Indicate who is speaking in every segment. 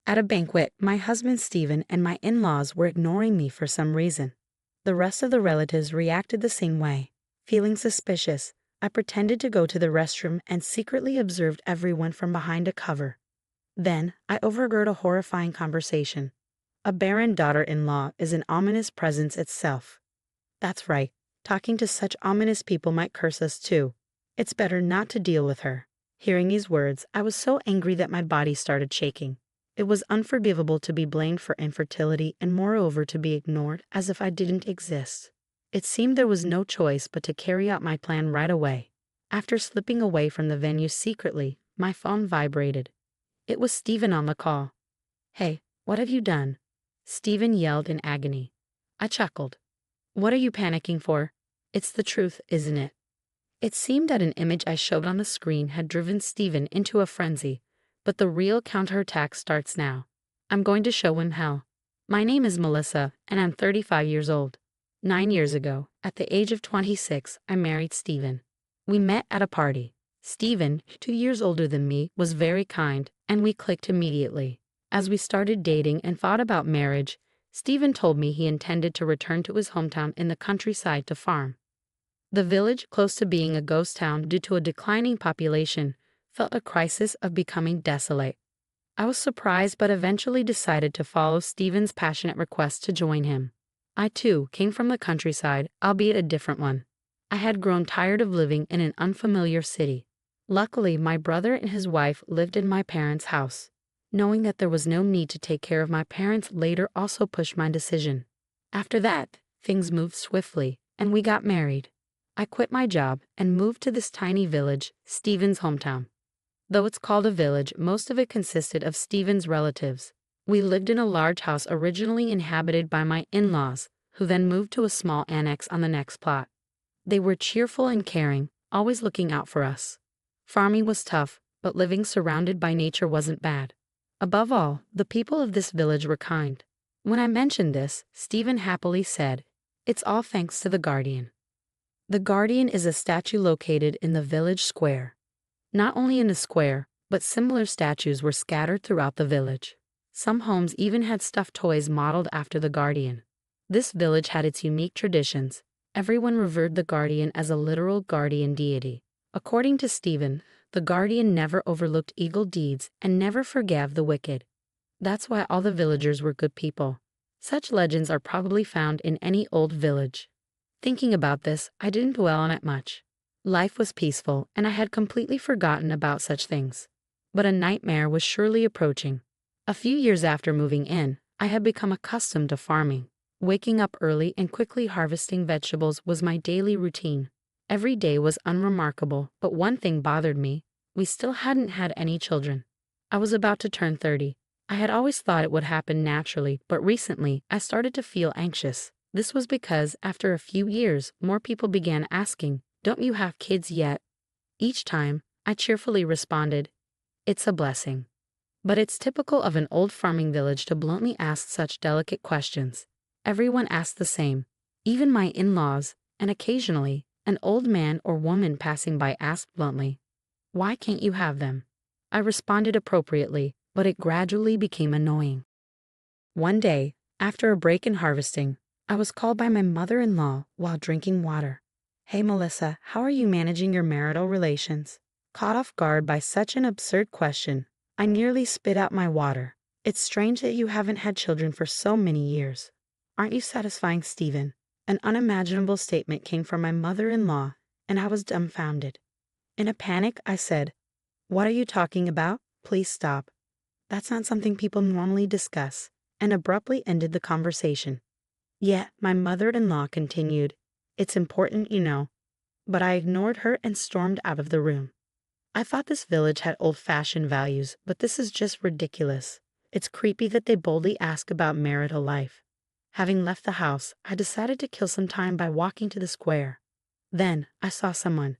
Speaker 1: At a banquet, my husband Stephen and my in-laws were ignoring me for some reason. The rest of the relatives reacted the same way. Feeling suspicious, I pretended to go to the restroom and secretly observed everyone from behind a cover. Then, I overheard a horrifying conversation. A barren daughter-in-law is an ominous presence itself. That's right, talking to such ominous people might curse us too. It's better not to deal with her. Hearing these words, I was so angry that my body started shaking. It was unforgivable to be blamed for infertility and moreover to be ignored as if I didn't exist. It seemed there was no choice but to carry out my plan right away. After slipping away from the venue secretly, my phone vibrated. It was Stephen on the call. "Hey, what have you done?" Stephen yelled in agony. I chuckled. "What are you panicking for? It's the truth, isn't it?" It seemed that an image I showed on the screen had driven Stephen into a frenzy, but the real counterattack starts now. I'm going to show him hell. My name is Melissa, and I'm 35 years old. 9 years ago, at the age of 26, I married Stephen. We met at a party. Stephen, 2 years older than me, was very kind, and we clicked immediately. As we started dating and thought about marriage, Stephen told me he intended to return to his hometown in the countryside to farm. The village, close to being a ghost town due to a declining population, felt a crisis of becoming desolate. I was surprised but eventually decided to follow Stephen's passionate request to join him. I too came from the countryside, albeit a different one. I had grown tired of living in an unfamiliar city. Luckily, my brother and his wife lived in my parents' house. Knowing that there was no need to take care of my parents later also pushed my decision. After that, things moved swiftly, and we got married. I quit my job and moved to this tiny village, Stephen's hometown. Though it's called a village, most of it consisted of Stephen's relatives. We lived in a large house originally inhabited by my in-laws, who then moved to a small annex on the next plot. They were cheerful and caring, always looking out for us. Farming was tough, but living surrounded by nature wasn't bad. Above all, the people of this village were kind. When I mentioned this, Stephen happily said, "It's all thanks to the Guardian." The Guardian is a statue located in the village square. Not only in the square, but similar statues were scattered throughout the village. Some homes even had stuffed toys modeled after the Guardian. This village had its unique traditions. Everyone revered the Guardian as a literal guardian deity. According to Stephen, the Guardian never overlooked evil deeds and never forgave the wicked. That's why all the villagers were good people. Such legends are probably found in any old village. Thinking about this, I didn't dwell on it much. Life was peaceful, and I had completely forgotten about such things. But a nightmare was surely approaching. A few years after moving in, I had become accustomed to farming. Waking up early and quickly harvesting vegetables was my daily routine. Every day was unremarkable, but one thing bothered me. We still hadn't had any children. I was about to turn 30. I had always thought it would happen naturally, but recently I started to feel anxious. This was because, after a few years, more people began asking, "Don't you have kids yet?" Each time, I cheerfully responded, "It's a blessing." But it's typical of an old farming village to bluntly ask such delicate questions. Everyone asked the same, even my in-laws, and occasionally, an old man or woman passing by asked bluntly, "Why can't you have them?" I responded appropriately, but it gradually became annoying. One day, after a break in harvesting, I was called by my mother-in-law while drinking water. "Hey Melissa, how are you managing your marital relations?" Caught off guard by such an absurd question, I nearly spit out my water. "It's strange that you haven't had children for so many years. Aren't you satisfying, Stephen?" An unimaginable statement came from my mother-in-law, and I was dumbfounded. In a panic, I said, "What are you talking about? Please stop. That's not something people normally discuss," and abruptly ended the conversation. Yet, my mother-in-law continued, "It's important, you know." But I ignored her and stormed out of the room. I thought this village had old-fashioned values, but this is just ridiculous. It's creepy that they boldly ask about marital life. Having left the house, I decided to kill some time by walking to the square. Then, I saw someone.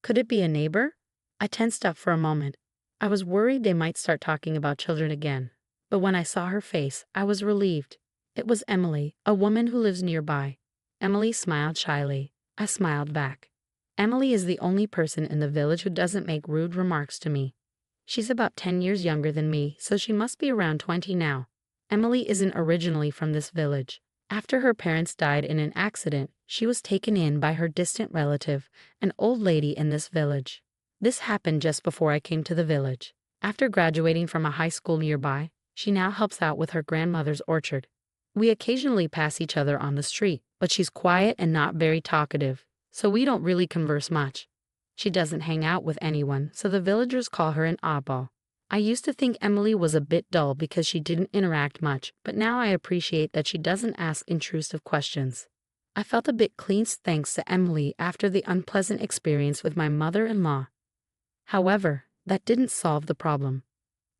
Speaker 1: Could it be a neighbor? I tensed up for a moment. I was worried they might start talking about children again. But when I saw her face, I was relieved. It was Emily, a woman who lives nearby. Emily smiled shyly. I smiled back. Emily is the only person in the village who doesn't make rude remarks to me. She's about 10 years younger than me, so she must be around 20 now. Emily isn't originally from this village. After her parents died in an accident, she was taken in by her distant relative, an old lady in this village. This happened just before I came to the village. After graduating from a high school nearby, she now helps out with her grandmother's orchard. We occasionally pass each other on the street, but she's quiet and not very talkative, so we don't really converse much. She doesn't hang out with anyone, so the villagers call her an oddball. I used to think Emily was a bit dull because she didn't interact much, but now I appreciate that she doesn't ask intrusive questions. I felt a bit cleansed thanks to Emily after the unpleasant experience with my mother-in-law. However, that didn't solve the problem.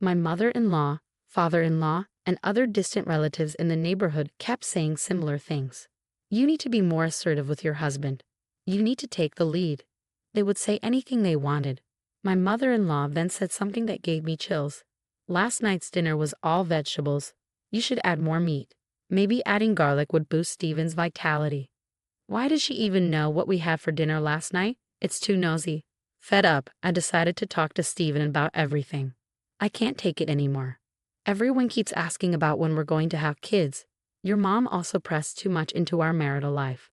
Speaker 1: My mother-in-law, father-in-law, and other distant relatives in the neighborhood kept saying similar things. You need to be more assertive with your husband. You need to take the lead. They would say anything they wanted. My mother-in-law then said something that gave me chills. Last night's dinner was all vegetables. You should add more meat. Maybe adding garlic would boost Steven's vitality. Why does she even know what we had for dinner last night? It's too nosy. Fed up, I decided to talk to Steven about everything. I can't take it anymore. Everyone keeps asking about when we're going to have kids. Your mom also pressed too much into our marital life.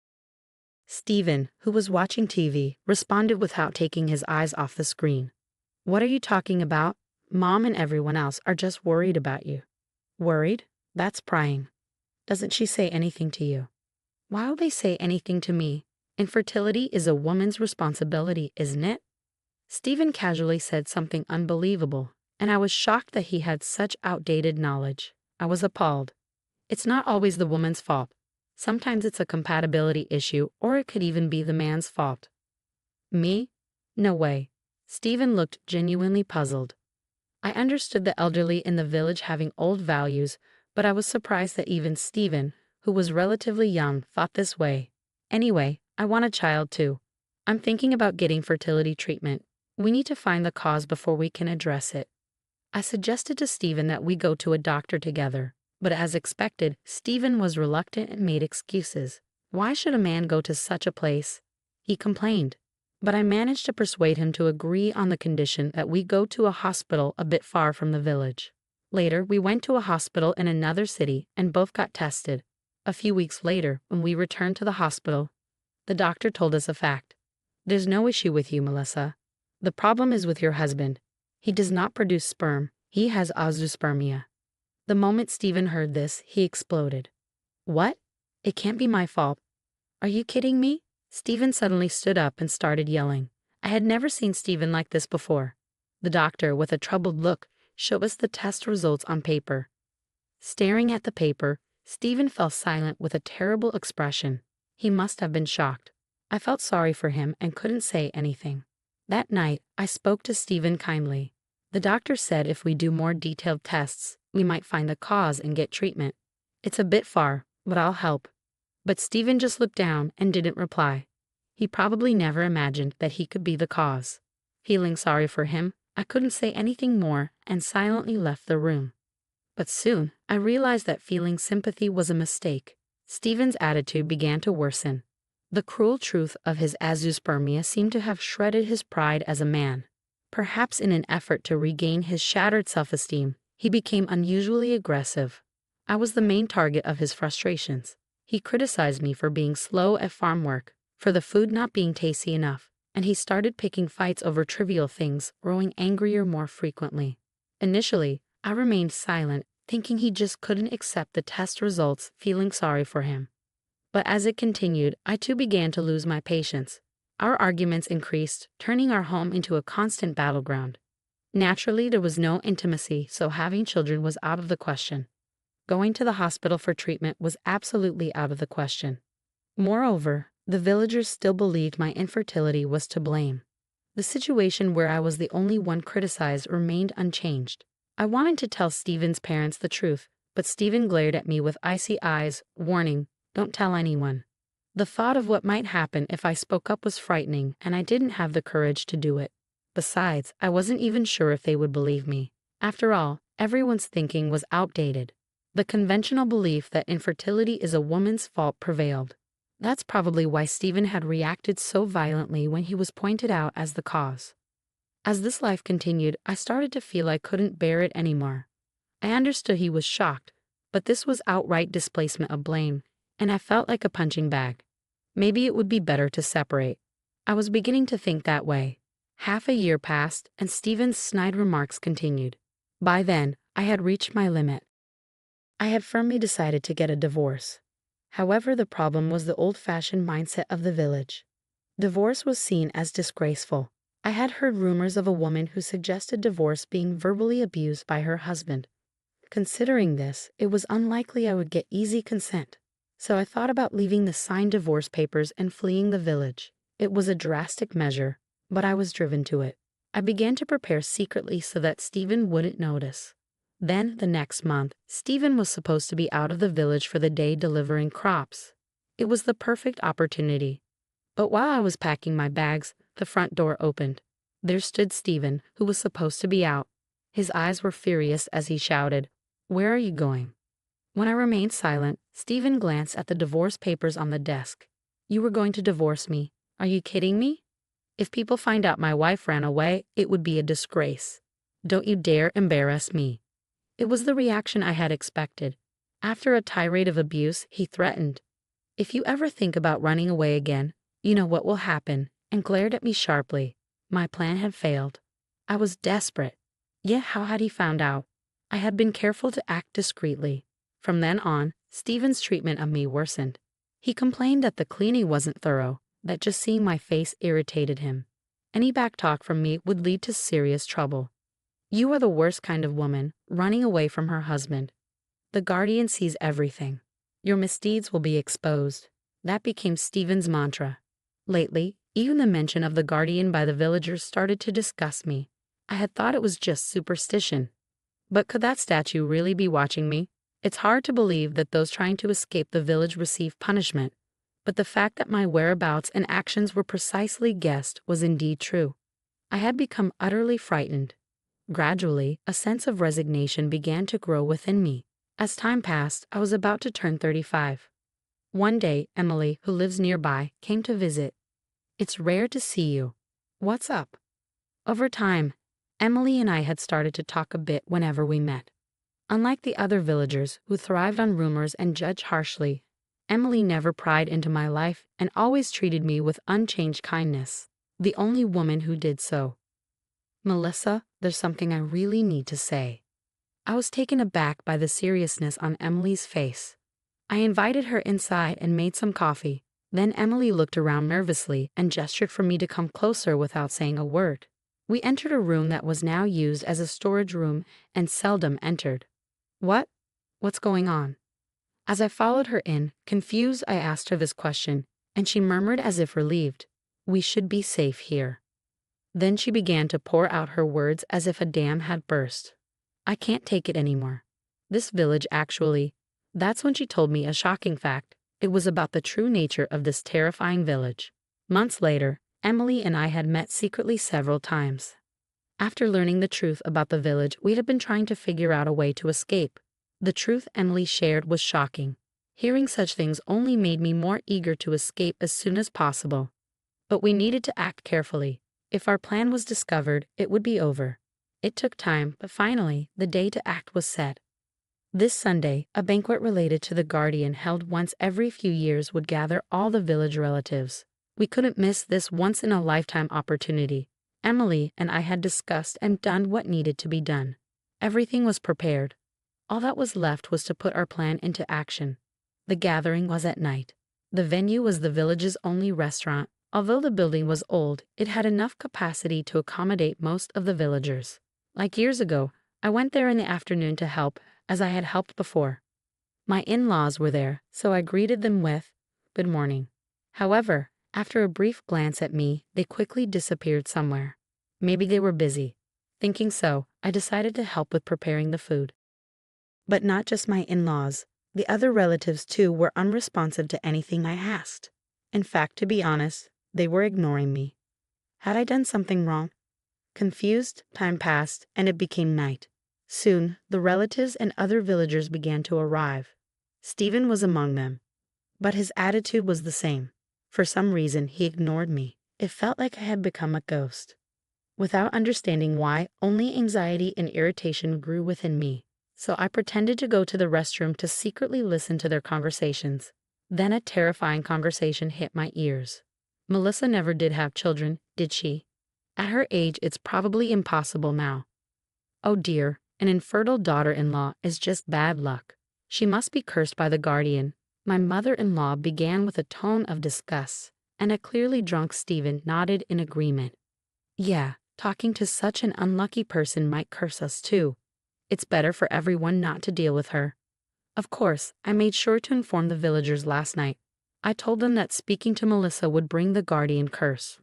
Speaker 1: Steven, who was watching TV, responded without taking his eyes off the screen. What are you talking about? Mom and everyone else are just worried about you. Worried? That's prying. Doesn't she say anything to you? Why will they say anything to me? Infertility is a woman's responsibility, isn't it? Steven casually said something unbelievable, and I was shocked that he had such outdated knowledge. I was appalled. It's not always the woman's fault. Sometimes it's a compatibility issue, or it could even be the man's fault. Me? No way. Steven looked genuinely puzzled. I understood the elderly in the village having old values, but I was surprised that even Steven, who was relatively young, thought this way. Anyway, I want a child too. I'm thinking about getting fertility treatment. We need to find the cause before we can address it. I suggested to Steven that we go to a doctor together. But as expected, Steven was reluctant and made excuses. Why should a man go to such a place? He complained. But I managed to persuade him to agree on the condition that we go to a hospital a bit far from the village. Later, we went to a hospital in another city and both got tested. A few weeks later, when we returned to the hospital, the doctor told us a fact. There's no issue with you, Melissa. The problem is with your husband. He does not produce sperm. He has azoospermia. The moment Steven heard this, he exploded. What? It can't be my fault. Are you kidding me? Steven suddenly stood up and started yelling. I had never seen Steven like this before. The doctor, with a troubled look, showed us the test results on paper. Staring at the paper, Steven fell silent with a terrible expression. He must have been shocked. I felt sorry for him and couldn't say anything. That night, I spoke to Steven kindly. The doctor said if we do more detailed tests, we might find the cause and get treatment. It's a bit far, but I'll help. But Steven just looked down and didn't reply. He probably never imagined that he could be the cause. Feeling sorry for him, I couldn't say anything more and silently left the room. But soon, I realized that feeling sympathy was a mistake. Steven's attitude began to worsen. The cruel truth of his azoospermia seemed to have shredded his pride as a man. Perhaps in an effort to regain his shattered self-esteem, he became unusually aggressive. I was the main target of his frustrations. He criticized me for being slow at farm work, for the food not being tasty enough, and he started picking fights over trivial things, growing angrier more frequently. Initially, I remained silent, thinking he just couldn't accept the test results, feeling sorry for him. But as it continued, I too began to lose my patience. Our arguments increased, turning our home into a constant battleground. Naturally, there was no intimacy, so having children was out of the question. Going to the hospital for treatment was absolutely out of the question. Moreover, the villagers still believed my infertility was to blame. The situation where I was the only one criticized remained unchanged. I wanted to tell Steven's parents the truth, but Steven glared at me with icy eyes, warning, "Don't tell anyone." The thought of what might happen if I spoke up was frightening, and I didn't have the courage to do it. Besides, I wasn't even sure if they would believe me. After all, everyone's thinking was outdated. The conventional belief that infertility is a woman's fault prevailed. That's probably why Steven had reacted so violently when he was pointed out as the cause. As this life continued, I started to feel I couldn't bear it anymore. I understood he was shocked, but this was outright displacement of blame, and I felt like a punching bag. Maybe it would be better to separate. I was beginning to think that way. Half a year passed, and Stephen's snide remarks continued. By then, I had reached my limit. I had firmly decided to get a divorce. However, the problem was the old-fashioned mindset of the village. Divorce was seen as disgraceful. I had heard rumors of a woman who suggested divorce being verbally abused by her husband. Considering this, it was unlikely I would get easy consent. So I thought about leaving the signed divorce papers and fleeing the village. It was a drastic measure, but I was driven to it. I began to prepare secretly so that Stephen wouldn't notice. Then, the next month, Stephen was supposed to be out of the village for the day delivering crops. It was the perfect opportunity. But while I was packing my bags, the front door opened. There stood Stephen, who was supposed to be out. His eyes were furious as he shouted, "Where are you going?" When I remained silent, Stephen glanced at the divorce papers on the desk. "You were going to divorce me. Are you kidding me? If people find out my wife ran away, it would be a disgrace. Don't you dare embarrass me." It was the reaction I had expected. After a tirade of abuse, he threatened, "If you ever think about running away again, you know what will happen," and glared at me sharply. My plan had failed. I was desperate. Yet how had he found out? I had been careful to act discreetly. From then on, Stephen's treatment of me worsened. He complained that the cleaning wasn't thorough, that just seeing my face irritated him. Any backtalk from me would lead to serious trouble. "You are the worst kind of woman, running away from her husband. The guardian sees everything. Your misdeeds will be exposed." That became Stephen's mantra. Lately, even the mention of the guardian by the villagers started to disgust me. I had thought it was just superstition. But could that statue really be watching me? It's hard to believe that those trying to escape the village receive punishment, but the fact that my whereabouts and actions were precisely guessed was indeed true. I had become utterly frightened. Gradually, a sense of resignation began to grow within me. As time passed, I was about to turn 35. One day, Emily, who lives nearby, came to visit. "It's rare to see you. What's up?" Over time, Emily and I had started to talk a bit whenever we met. Unlike the other villagers who thrived on rumors and judged harshly, Emily never pried into my life and always treated me with unchanged kindness, the only woman who did so. "Melissa, there's something I really need to say." I was taken aback by the seriousness on Emily's face. I invited her inside and made some coffee. Then Emily looked around nervously and gestured for me to come closer without saying a word. We entered a room that was now used as a storage room and seldom entered. What's going on?" As I followed her in, confused, I asked her this question, and she murmured as if relieved, "We should be safe here." Then she began to pour out her words as if a dam had burst. "I can't take it anymore. This village actually—" That's when she told me a shocking fact. It was about the true nature of this terrifying village. Months later, Emily and I had met secretly several times. After learning the truth about the village, we had been trying to figure out a way to escape. The truth Emily shared was shocking. Hearing such things only made me more eager to escape as soon as possible. But we needed to act carefully. If our plan was discovered, it would be over. It took time, but finally, the day to act was set. This Sunday, a banquet related to the guardian held once every few years would gather all the village relatives. We couldn't miss this once-in-a-lifetime opportunity. Emily and I had discussed and done what needed to be done. Everything was prepared. All that was left was to put our plan into action. The gathering was at night. The venue was the village's only restaurant. Although the building was old, it had enough capacity to accommodate most of the villagers. Like years ago, I went there in the afternoon to help, as I had helped before. My in-laws were there, so I greeted them with, "Good morning." However, after a brief glance at me, they quickly disappeared somewhere. Maybe they were busy. Thinking so, I decided to help with preparing the food. But not just my in-laws. The other relatives, too, were unresponsive to anything I asked. In fact, to be honest, they were ignoring me. Had I done something wrong? Confused, time passed, and it became night. Soon, the relatives and other villagers began to arrive. Stephen was among them. But his attitude was the same. For some reason, he ignored me. It felt like I had become a ghost. Without understanding why, only anxiety and irritation grew within me. So I pretended to go to the restroom to secretly listen to their conversations. Then a terrifying conversation hit my ears. Melissa never did have children, did she? At her age, it's probably impossible now. Oh dear, an infertile daughter-in-law is just bad luck. She must be cursed by the guardian. My mother-in-law began with a tone of disgust, and a clearly drunk Stephen nodded in agreement. Yeah, talking to such an unlucky person might curse us too. It's better for everyone not to deal with her. Of course, I made sure to inform the villagers last night. I told them that speaking to Melissa would bring the guardian curse.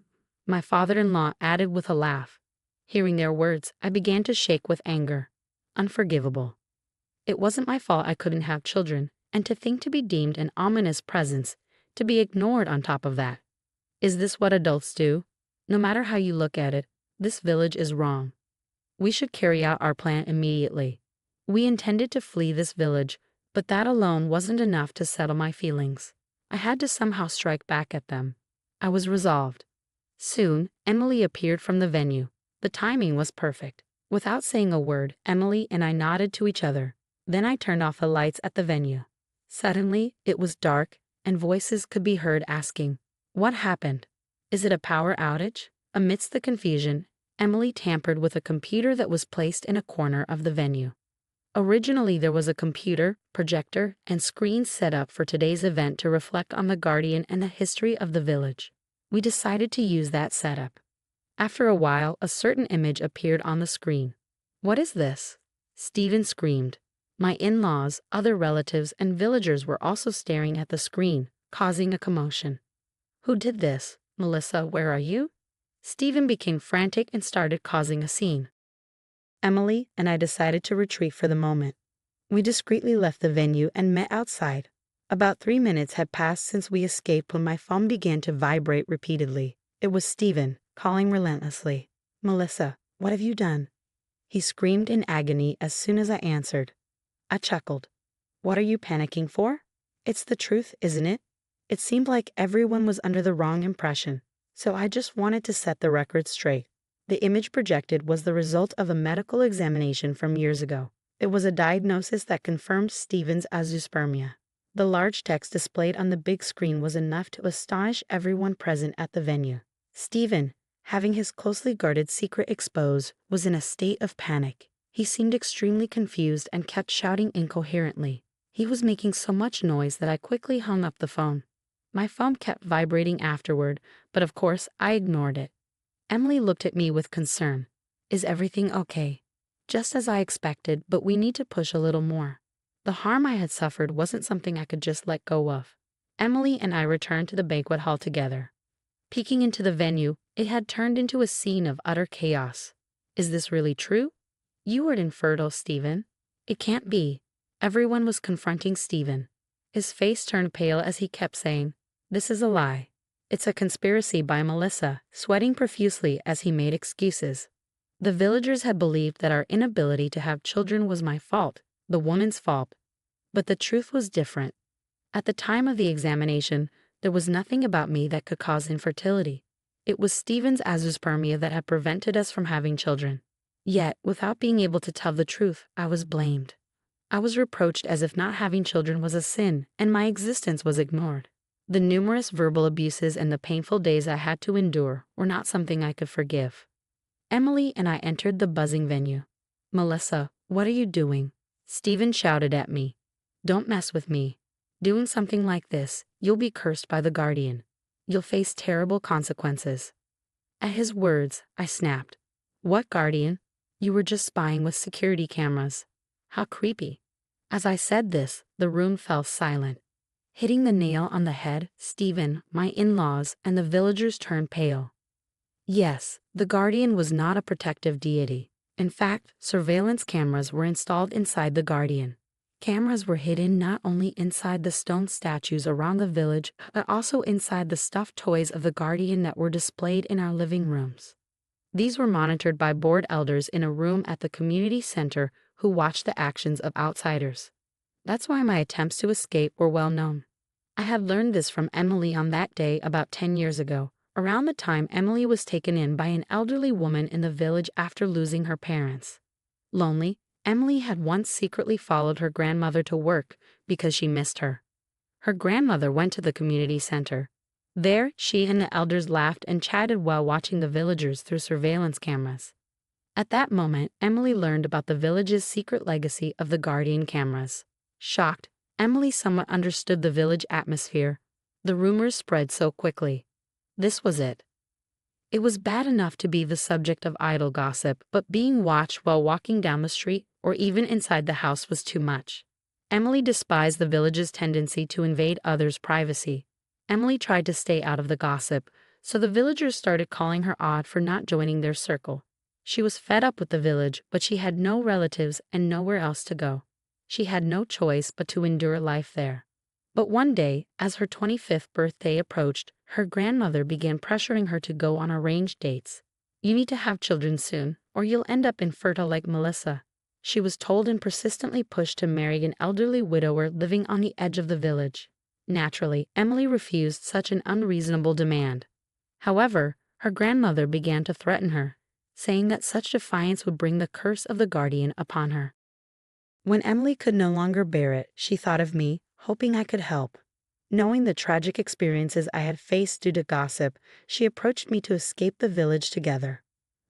Speaker 1: My father-in-law added with a laugh. Hearing their words, I began to shake with anger. Unforgivable. It wasn't my fault I couldn't have children, and to think to be deemed an ominous presence, to be ignored on top of that. Is this what adults do? No matter how you look at it, this village is wrong. We should carry out our plan immediately. We intended to flee this village, but that alone wasn't enough to settle my feelings. I had to somehow strike back at them. I was resolved. Soon, Emily appeared from the venue. The timing was perfect. Without saying a word, Emily and I nodded to each other. Then I turned off the lights at the venue. Suddenly, it was dark, and voices could be heard asking, "What happened? Is it a power outage?" Amidst the confusion, Emily tampered with a computer that was placed in a corner of the venue. Originally, there was a computer, projector, and screen set up for today's event to reflect on the guardian and the history of the village. We decided to use that setup. After a while, a certain image appeared on the screen. "What is this?" Stephen screamed. My in-laws, other relatives, and villagers were also staring at the screen, causing a commotion. "Who did this? Melissa, where are you?" Stephen became frantic and started causing a scene. Emily and I decided to retreat for the moment. We discreetly left the venue and met outside. About 3 minutes had passed since we escaped when my phone began to vibrate repeatedly. It was Stephen, calling relentlessly. "Melissa, what have you done?" He screamed in agony as soon as I answered. I chuckled. "What are you panicking for? It's the truth, isn't it?" It seemed like everyone was under the wrong impression, so I just wanted to set the record straight. The image projected was the result of a medical examination from years ago. It was a diagnosis that confirmed Stephen's azoospermia. The large text displayed on the big screen was enough to astonish everyone present at the venue. Stephen, having his closely guarded secret exposed, was in a state of panic. He seemed extremely confused and kept shouting incoherently. He was making so much noise that I quickly hung up the phone. My phone kept vibrating afterward, but of course I ignored it. Emily looked at me with concern. "Is everything okay?" "Just as I expected, but we need to push a little more." The harm I had suffered wasn't something I could just let go of. Emily and I returned to the banquet hall together. Peeking into the venue, it had turned into a scene of utter chaos. "Is this really true? You were infertile, Stephen." "It can't be." Everyone was confronting Stephen. His face turned pale as he kept saying, "This is a lie. It's a conspiracy by Melissa," sweating profusely as he made excuses. The villagers had believed that our inability to have children was my fault, the woman's fault. But the truth was different. At the time of the examination, there was nothing about me that could cause infertility. It was Stephen's azoospermia that had prevented us from having children. Yet, without being able to tell the truth, I was blamed. I was reproached as if not having children was a sin, and my existence was ignored. The numerous verbal abuses and the painful days I had to endure were not something I could forgive. Emily and I entered the buzzing venue. "Melissa, what are you doing?" Stephen shouted at me. "Don't mess with me. Doing something like this, you'll be cursed by the guardian. You'll face terrible consequences." At his words, I snapped. "What guardian? You were just spying with security cameras." How creepy. As I said this, the room fell silent. Hitting the nail on the head, Stephen, my in-laws, and the villagers turned pale. Yes, the guardian was not a protective deity. In fact, surveillance cameras were installed inside the guardian. Cameras were hidden not only inside the stone statues around the village, but also inside the stuffed toys of the guardian that were displayed in our living rooms. These were monitored by board elders in a room at the community center who watched the actions of outsiders. That's why my attempts to escape were well known. I had learned this from Emily on that day about 10 years ago, Around the time Emily was taken in by an elderly woman in the village after losing her parents. Lonely, Emily had once secretly followed her grandmother to work because she missed her. Her grandmother went to the community center. There, she and the elders laughed and chatted while watching the villagers through surveillance cameras. At that moment, Emily learned about the village's secret legacy of the guardian cameras. Shocked, Emily somewhat understood the village atmosphere. The rumors spread so quickly. This was it. It was bad enough to be the subject of idle gossip, but being watched while walking down the street or even inside the house was too much. Emily despised the village's tendency to invade others' privacy. Emily tried to stay out of the gossip, so the villagers started calling her odd for not joining their circle. She was fed up with the village, but she had no relatives and nowhere else to go. She had no choice but to endure life there. But one day, as her 25th birthday approached, her grandmother began pressuring her to go on arranged dates. "You need to have children soon, or you'll end up infertile like Melissa." She was told and persistently pushed to marry an elderly widower living on the edge of the village. Naturally, Emily refused such an unreasonable demand. However, her grandmother began to threaten her, saying that such defiance would bring the curse of the guardian upon her. When Emily could no longer bear it, she thought of me, hoping I could help. Knowing the tragic experiences I had faced due to gossip, she approached me to escape the village together.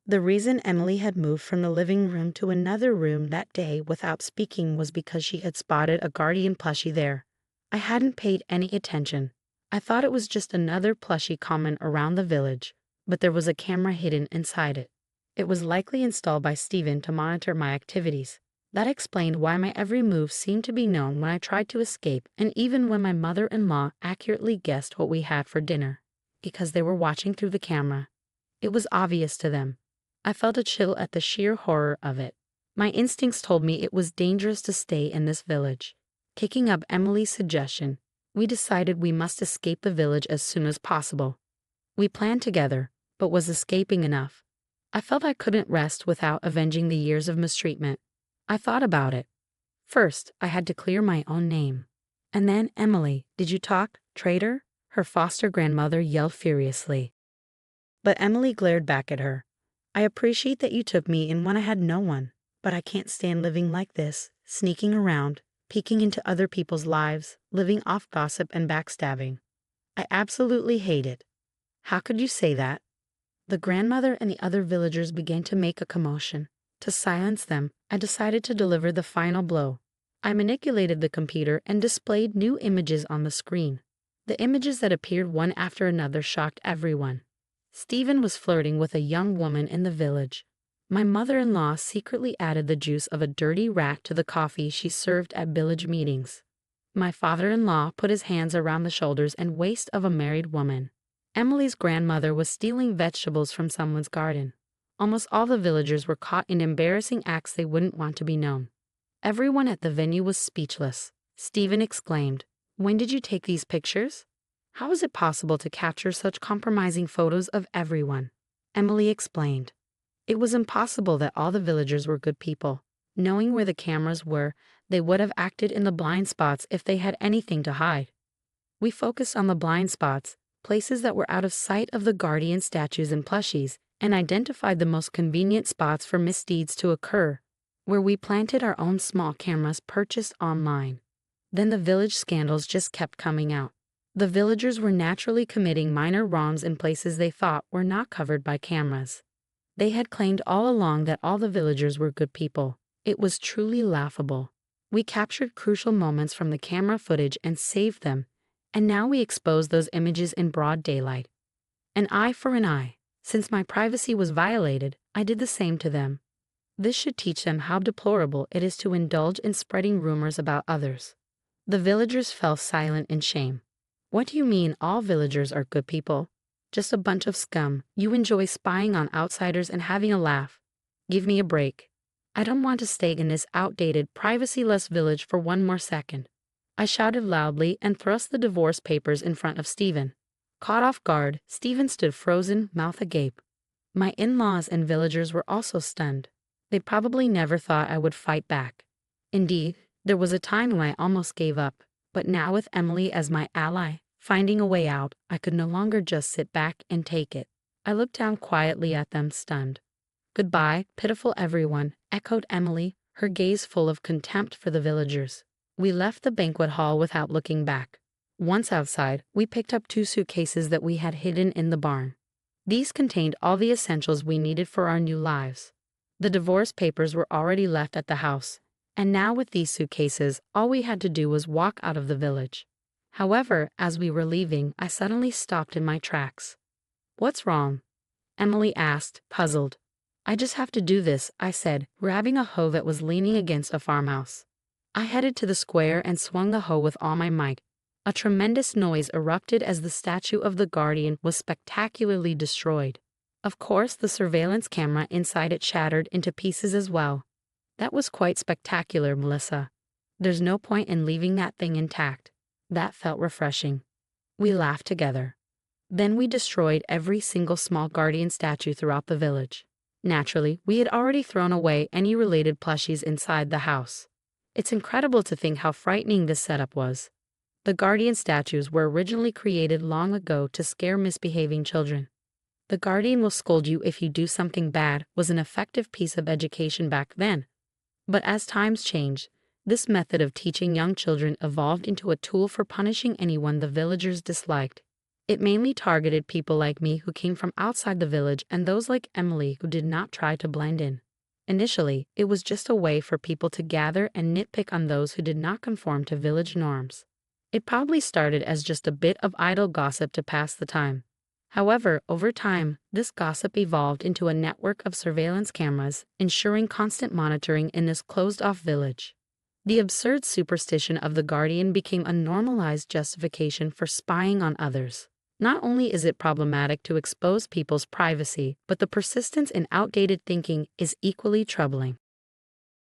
Speaker 1: The reason Emily had moved from the living room to another room that day without speaking was because she had spotted a guardian plushie there. I hadn't paid any attention. I thought it was just another plushie common around the village, but there was a camera hidden inside it. It was likely installed by Stephen to monitor my activities. That explained why my every move seemed to be known when I tried to escape, and even when my mother-in-law accurately guessed what we had for dinner, because they were watching through the camera. It was obvious to them. I felt a chill at the sheer horror of it. My instincts told me it was dangerous to stay in this village. Kicking up Emily's suggestion, we decided we must escape the village as soon as possible. We planned together, but was escaping enough? I felt I couldn't rest without avenging the years of mistreatment. I thought about it. First, I had to clear my own name. And then, "Emily, did you talk, traitor?" her foster grandmother yelled furiously. But Emily glared back at her. "I appreciate that you took me in when I had no one, but I can't stand living like this, sneaking around, peeking into other people's lives, living off gossip and backstabbing. I absolutely hate it." "How could you say that?" The grandmother and the other villagers began to make a commotion. To silence them, I decided to deliver the final blow. I manipulated the computer and displayed new images on the screen. The images that appeared one after another shocked everyone. Stephen was flirting with a young woman in the village. My mother-in-law secretly added the juice of a dirty rat to the coffee she served at village meetings. My father-in-law put his hands around the shoulders and waist of a married woman. Emily's grandmother was stealing vegetables from someone's garden. Almost all the villagers were caught in embarrassing acts they wouldn't want to be known. Everyone at the venue was speechless. Stephen exclaimed, "When did you take these pictures? How is it possible to capture such compromising photos of everyone?" Emily explained. It was impossible that all the villagers were good people. Knowing where the cameras were, they would have acted in the blind spots if they had anything to hide. We focused on the blind spots, places that were out of sight of the guardian statues and plushies, and identified the most convenient spots for misdeeds to occur, where we planted our own small cameras purchased online. Then the village scandals just kept coming out. The villagers were naturally committing minor wrongs in places they thought were not covered by cameras. They had claimed all along that all the villagers were good people. It was truly laughable. We captured crucial moments from the camera footage and saved them, and now we expose those images in broad daylight. An eye for an eye. Since my privacy was violated, I did the same to them. This should teach them how deplorable it is to indulge in spreading rumors about others. The villagers fell silent in shame. "What do you mean all villagers are good people? Just a bunch of scum. You enjoy spying on outsiders and having a laugh. Give me a break. I don't want to stay in this outdated, privacy-less village for one more second." I shouted loudly and thrust the divorce papers in front of Stephen. Caught off guard, Stephen stood frozen, mouth agape. My in-laws and villagers were also stunned. They probably never thought I would fight back. Indeed, there was a time when I almost gave up, but now with Emily as my ally, Finding a way out, I could no longer just sit back and take it. I looked down quietly at them, stunned. "Goodbye, pitiful everyone," echoed Emily, her gaze full of contempt for the villagers. We left the banquet hall without looking back. Once outside, we picked up 2 suitcases that we had hidden in the barn. These contained all the essentials we needed for our new lives. The divorce papers were already left at the house, and now with these suitcases, all we had to do was walk out of the village. However, as we were leaving, I suddenly stopped in my tracks. "What's wrong?" Emily asked, puzzled. "I just have to do this," I said, grabbing a hoe that was leaning against a farmhouse. I headed to the square and swung the hoe with all my might. A tremendous noise erupted as the statue of the guardian was spectacularly destroyed. Of course, the surveillance camera inside it shattered into pieces as well. "That was quite spectacular, Melissa. There's no point in leaving that thing intact." That felt refreshing. We laughed together. Then we destroyed every single small guardian statue throughout the village. Naturally, we had already thrown away any related plushies inside the house. It's incredible to think how frightening this setup was. The guardian statues were originally created long ago to scare misbehaving children. "The guardian will scold you if you do something bad" was an effective piece of education back then. But as times changed, this method of teaching young children evolved into a tool for punishing anyone the villagers disliked. It mainly targeted people like me who came from outside the village and those like Emily who did not try to blend in. Initially, it was just a way for people to gather and nitpick on those who did not conform to village norms. It probably started as just a bit of idle gossip to pass the time. However, over time, this gossip evolved into a network of surveillance cameras, ensuring constant monitoring in this closed-off village. The absurd superstition of the guardian became a normalized justification for spying on others. Not only is it problematic to expose people's privacy, but the persistence in outdated thinking is equally troubling.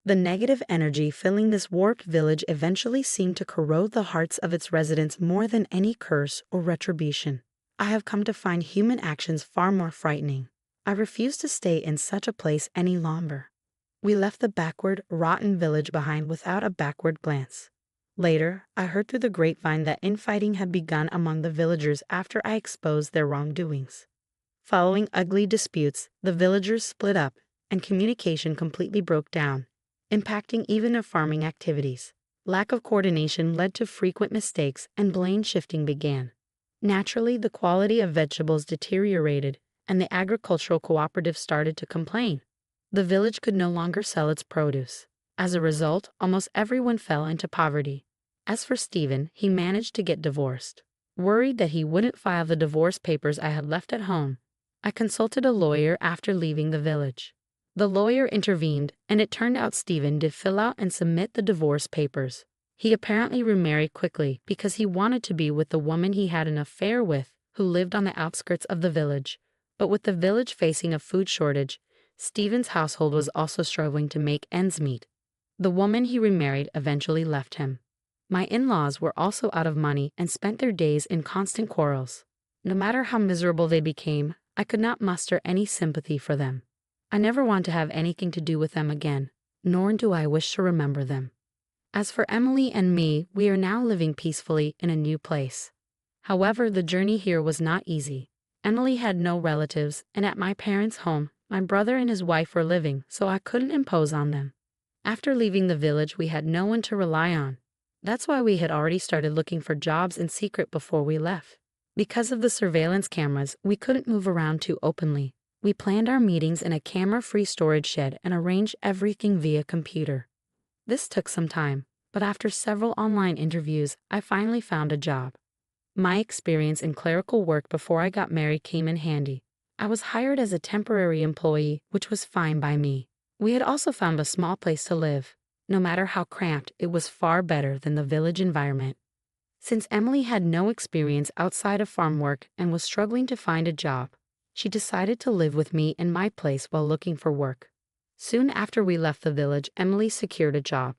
Speaker 1: The negative energy filling this warped village eventually seemed to corrode the hearts of its residents more than any curse or retribution. I have come to find human actions far more frightening. I refuse to stay in such a place any longer. We left the backward, rotten village behind without a backward glance. Later, I heard through the grapevine that infighting had begun among the villagers after I exposed their wrongdoings. Following ugly disputes, the villagers split up, and communication completely broke down, impacting even their farming activities. Lack of coordination led to frequent mistakes, and blame shifting began. Naturally, the quality of vegetables deteriorated, and the agricultural cooperative started to complain. The village could no longer sell its produce. As a result, almost everyone fell into poverty. As for Stephen, he managed to get divorced. Worried that he wouldn't file the divorce papers I had left at home, I consulted a lawyer after leaving the village. The lawyer intervened, and it turned out Stephen did fill out and submit the divorce papers. He apparently remarried quickly because he wanted to be with the woman he had an affair with, who lived on the outskirts of the village. But with the village facing a food shortage, Stephen's household was also struggling to make ends meet. The woman he remarried eventually left him. My in-laws were also out of money and spent their days in constant quarrels. No matter how miserable they became, I could not muster any sympathy for them. I never want to have anything to do with them again, nor do I wish to remember them. As for Emily and me, we are now living peacefully in a new place. However, the journey here was not easy. Emily had no relatives, and at my parents' home, my brother and his wife were living, so I couldn't impose on them. After leaving the village, we had no one to rely on. That's why we had already started looking for jobs in secret before we left. Because of the surveillance cameras, we couldn't move around too openly. We planned our meetings in a camera-free storage shed and arranged everything via computer. This took some time, but after several online interviews, I finally found a job. My experience in clerical work before I got married came in handy. I was hired as a temporary employee, which was fine by me. We had also found a small place to live. No matter how cramped, it was far better than the village environment. Since Emily had no experience outside of farm work and was struggling to find a job, she decided to live with me in my place while looking for work. Soon after we left the village, Emily secured a job.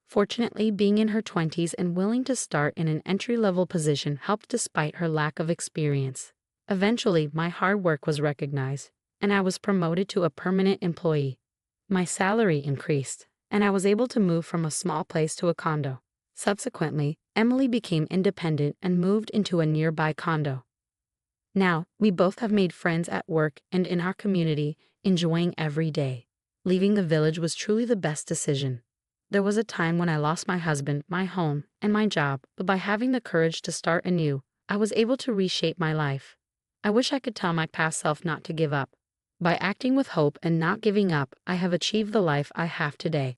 Speaker 1: Fortunately, being in her 20s and willing to start in an entry-level position helped despite her lack of experience. Eventually, my hard work was recognized, and I was promoted to a permanent employee. My salary increased, and I was able to move from a small place to a condo. Subsequently, Emily became independent and moved into a nearby condo. Now, we both have made friends at work and in our community, enjoying every day. Leaving the village was truly the best decision. There was a time when I lost my husband, my home, and my job, but by having the courage to start anew, I was able to reshape my life. I wish I could tell my past self not to give up. By acting with hope and not giving up, I have achieved the life I have today.